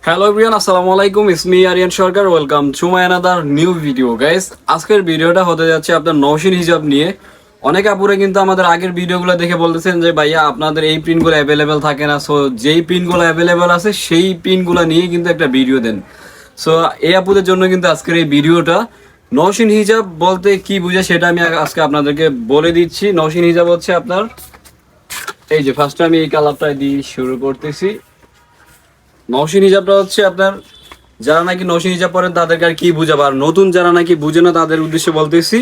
Hello everyone, আসসালামু আলাইকুম। It's me Aryan Sarkar. Welcome to my another new video guys. আজকের ভিডিওটা হতে যাচ্ছে আপনার নওশিন হিজাব নিয়ে। অনেক আপুরে কিন্তু আমাদের আগের ভিডিওগুলো দেখে বলতেছেন যে ভাইয়া আপনাদের এই প্রিন্টগুলো অ্যাভেলেবেল থাকে না, সো যেই প্রিন্টগুলো অ্যাভেলেবেল আছে সেই প্রিন্টগুলো নিয়ে কিন্তু একটা ভিডিও দেন। সো এই আপুদের জন্য কিন্তু আজকের এই ভিডিওটা। নওশিন হিজাব বলতে কি বুঝে সেটা আমি আজকে আপনাদেরকে বলে দিচ্ছি। নওশিন হিজাব হচ্ছে আপনার এই যে ফার্স্টে আমি এই কালারটা দিয়ে শুরু করতেছি। নওশিন হিজাবটা হচ্ছে আপনার যারা নাকি নওশিন হিজাব পরেন তাদেরকে আর কি বুঝাবো, আর নতুন যারা নাকি বুঝে না তাদের উদ্দেশ্যে বলতেছি।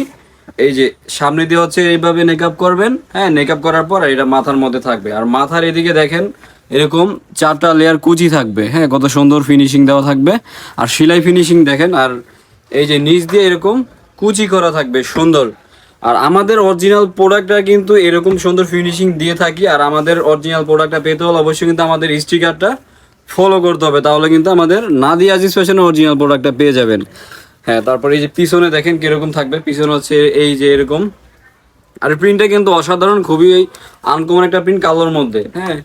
এই যে সামনে দিয়ে হচ্ছে এইভাবে মেকআপ করবেন, হ্যাঁ, মেকআপ করার পর এটা মাথার মধ্যে থাকবে, আর মাথার এদিকে দেখেন এরকম 4টা লেয়ার কুচি থাকবে, হ্যাঁ, কত সুন্দর ফিনিশিং দেওয়া থাকবে, আর সেলাই ফিনিশিং দেখেন, আর এই যে নিচ দিয়ে এরকম কুচি করা থাকবে সুন্দর। আর আমাদের অরিজিনাল প্রোডাক্টটা কিন্তু এরকম সুন্দর ফিনিশিং দিয়ে থাকি, আর আমাদের অরিজিনাল প্রোডাক্টটা পেতে হলে অবশ্যই কিন্তু আমাদের স্টিকারটা ফলো করতে হবে, তাহলে কিন্তু আমাদের নাদিয়া আজিজ ফ্যাশনের অরিজিনাল প্রোডাক্টটা পেয়ে যাবেন। হ্যাঁ, তারপরে এই যে পিছনে দেখেন কিরকম থাকবে, পিছনে হচ্ছে এই যে এরকম, আর প্রিন্টটা কিন্তু অসাধারণ, খুবই আনকমন একটা প্রিন্ট কালোর মধ্যে, হ্যাঁ।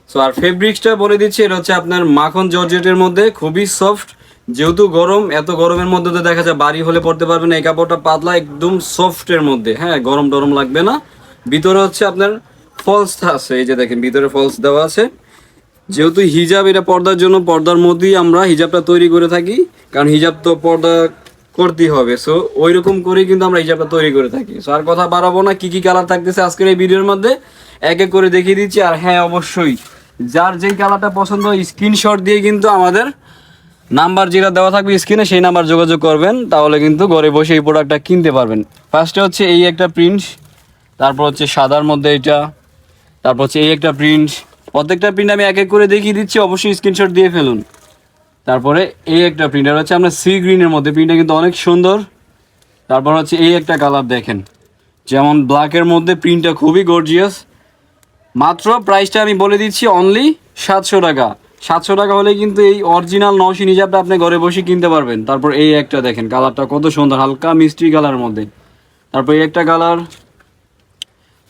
সো আর ফেব্রিক্সটা বলে দিচ্ছি, এটা হচ্ছে আপনার মাখন জর্জেটের মধ্যে, খুবই সফট। যেহেতু গরম, এত গরমের মধ্যে তো দেখা যায় বাড়ি হলে পড়তে পারবেন, এই কাপড়টা পাতলা একদম সফটের মধ্যে, হ্যাঁ, গরম টরম লাগবে না। ভিতরে হচ্ছে আপনার ফলস আছে, এই যে দেখেন ভিতরে ফলস দেওয়া আছে। যেহেতু হিজাব এটা পর্দার জন্য, পর্দার মধ্যেই আমরা হিজাবটা তৈরি করে থাকি, কারণ হিজাব তো পর্দা করতেই হবে। সো ওই রকম করেই কিন্তু আমরা হিজাবটা তৈরি করে থাকি। সো আর কথা বাড়াবো না, কি কি কালার থাকতেছে আজকের এই ভিডিওর মধ্যে এক এক করে দেখিয়ে দিচ্ছি। আর হ্যাঁ, অবশ্যই যার যেই কালারটা পছন্দ স্ক্রিনশট দিয়ে কিন্তু আমাদের নাম্বার যেটা দেওয়া থাকবে স্ক্রিনে সেই নাম্বার যোগাযোগ করবেন, তাহলে কিন্তু ঘরে বসে এই প্রোডাক্টটা কিনতে পারবেন। ফার্স্টে হচ্ছে এই একটা প্রিন্ট, তারপর হচ্ছে সাদার মধ্যে এটা, তারপর হচ্ছে এই একটা প্রিন্ট। প্রত্যেকটা প্রিন্ট আমি এক এক করে দেখিয়ে দিচ্ছি, অবশ্যই স্ক্রিনশট দিয়ে ফেলুন। তারপরে এই একটা প্রিন্ট, আর হচ্ছে আমরা সি গ্রিনের মধ্যে, প্রিন্টটা কিন্তু অনেক সুন্দর। তারপর হচ্ছে এই একটা কালার দেখেন, যেমন ব্ল্যাকের মধ্যে, প্রিন্টটা খুবই গর্জিয়াস। মাত্র প্রাইসটা আমি বলে দিচ্ছি অনলি 700 টাকা। 700 টাকা হলে কিন্তু এই অরিজিনাল নওশিন হিজাবটা আপনি ঘরে বসে কিনতে পারবেন। তারপর এই একটা দেখেন, কালারটা কত সুন্দর, হালকা মিষ্টি কালারের মধ্যে। তারপর এই একটা কালার,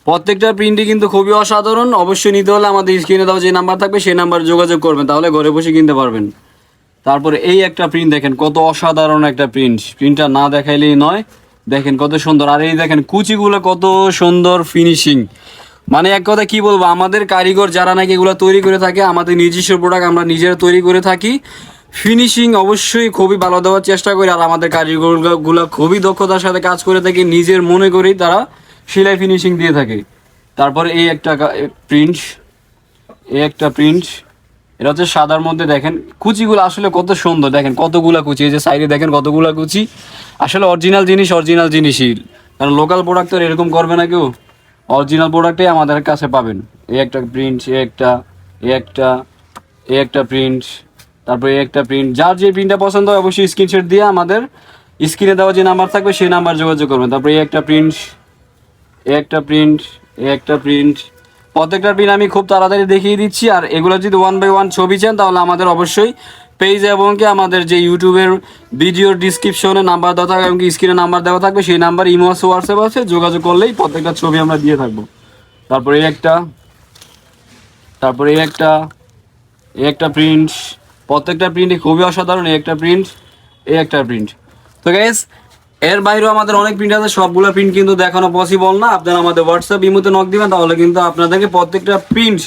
প্রত্যেকটা প্রিন্টই কিন্তু খুবই অসাধারণ। অবশ্যই নিতে হলে আমাদের স্ক্রিনে দেওয়া যে নাম্বার থাকবে সেই নাম্বার যোগাযোগ করবেন, তাহলে ঘরে বসে কিনতে পারবেন। তারপরে এই একটা প্রিন্ট দেখেন, কত অসাধারণ একটা প্রিন্ট, প্রিন্টটা না দেখাইলেই নয়। দেখেন কত সুন্দর, আর এই দেখেন কুচিগুলো কত সুন্দর ফিনিশিং। মানে এক কথা কি বলবো, আমাদের কারিগর যারা নাকি এগুলো তৈরি করে থাকে, আমাদের নিজস্ব প্রোডাক্ট আমরা নিজেরা তৈরি করে থাকি, ফিনিশিং অবশ্যই খুবই ভালো দেওয়ার চেষ্টা করি। আর আমাদের কারিগরগুলো খুবই দক্ষতার সাথে কাজ করে থাকে, নিজের মনে করেই তারা সেলাই ফিনিশিং দিয়ে থাকে। তারপরে এই একটা প্রিন্ট, এই একটা প্রিন্ট, এটা হচ্ছে সাদার মধ্যে। দেখেন কুচিগুলো আসলে কত সুন্দর, দেখেন কতগুলা কুচি, এই যে সাইডে দেখেন কতগুলা কুচি। আসলে অরিজিনাল জিনিস অরিজিনাল জিনিসই, কারণ লোকাল প্রোডাক্ট তো এরকম করবে না কেউ, অরিজিনাল প্রোডাক্টই আমাদের কাছে পাবেন। এই একটা প্রিন্ট, এই একটা, এই একটা, এই একটা প্রিন্ট, তারপরে এই একটা প্রিন্ট। যার যে প্রিন্টটা পছন্দ হয় অবশ্যই স্ক্রিনশট দিয়ে আমাদের স্ক্রিনে দেওয়া যে নাম্বার থাকবে সেই নাম্বার যোগাযোগ করবেন। তারপরে এই একটা প্রিন্ট, একটা প্রিন্ট, একটা প্রিন্ট। প্রত্যেকটা প্রিন্ট আমি খুব তাড়াতাড়ি দেখিয়ে দিচ্ছি। আর এগুলো যদি 1 বাই 1 ছবি চান তাহলে আমাদের অবশ্যই পেজ এবং কি আমাদের যে ইউটিউবের ভিডিওর ডিসক্রিপশনে নাম্বার দেওয়া থাকবে এবং স্ক্রিনে নাম্বার দেওয়া থাকবে, সেই নাম্বার ইমো আছে, হোয়াটসঅ্যাপ আছে, যোগাযোগ করলেই প্রত্যেকটা ছবি আমরা দিয়ে থাকবো। তারপরে এই একটা, তারপরে এই একটা, এই একটা প্রিন্ট। প্রত্যেকটা প্রিন্টই খুবই অসাধারণ। এই একটা প্রিন্ট, এই একটা প্রিন্ট। তো গাইস, এর বাইরেও আমাদের অনেক প্রিন্ট আছে, সবগুলো প্রিন্ট কিন্তু দেখানো পসিবল না। আপনারা আমাদের হোয়াটসঅ্যাপ ইমোতে নক দিবেন, তাহলে কিন্তু আপনাদেরকে প্রত্যেকটা প্রিন্ট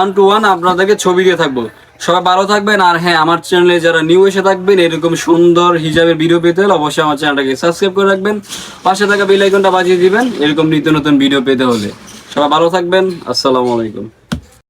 1 to 1 আপনাদেরকে ছবি দিয়ে থাকবো। সবাই ভালো থাকবেন। আর হ্যাঁ, আমার চ্যানেলে যারা নিউ এসে থাকবেন, এরকম সুন্দর হিজাবের ভিডিও পেতে হলে অবশ্যই আমার চ্যানেলটাকে সাবস্ক্রাইব করে রাখবেন, পাশে থাকা বেল আইকনটা বাজিয়ে দিবেন এরকম নিত্য নতুন ভিডিও পেতে হলে। সবাই ভালো থাকবেন। আসসালামু আলাইকুম।